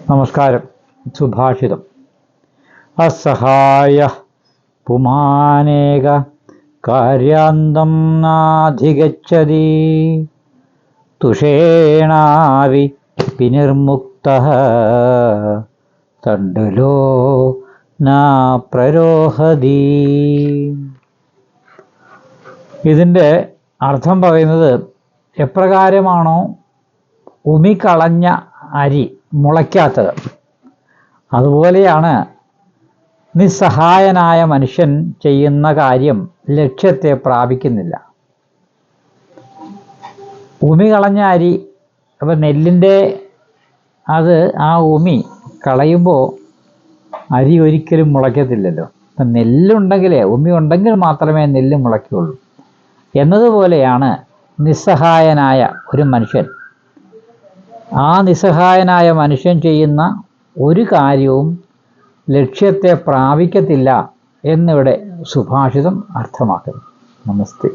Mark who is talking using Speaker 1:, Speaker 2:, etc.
Speaker 1: നമസ്കാരം. സുഭാഷിതം. അസഹായ പുമാനേക കാര്യാന്തം നാധിഗച്ഛതി തുഷേണാവി വിനിർമുക്തഃ തണ്ഡുലോ ന പ്രരോഹതി. ഇതിൻ്റെ അർത്ഥം പറയുന്നത്, എപ്രകാരമാണോ ഉമികളഞ്ഞ അരി മുളയ്ക്കാത്തത്, അതുപോലെയാണ് നിസ്സഹായനായ മനുഷ്യൻ ചെയ്യുന്ന കാര്യം ലക്ഷ്യത്തെ പ്രാപിക്കുന്നില്ല. ഉമി കളഞ്ഞ അരി, അപ്പം നെല്ലിൻ്റെ ആ ഉമി കളയുമ്പോൾ അരി ഒരിക്കലും മുളയ്ക്കത്തില്ലല്ലോ. അപ്പം നെല്ലുണ്ടെങ്കിലേ, ഉമി ഉണ്ടെങ്കിൽ മാത്രമേ നെല്ല് മുളയ്ക്കുള്ളൂ എന്നതുപോലെയാണ് നിസ്സഹായനായ ഒരു മനുഷ്യൻ. ആ നിസ്സഹായനായ മനുഷ്യൻ ചെയ്യുന്ന ഒരു കാര്യവും ലക്ഷ്യത്തെ പ്രാപിക്കത്തില്ല എന്നിവിടെ സുഭാഷിതം അർത്ഥമാക്കുന്നു. നമസ്തേ.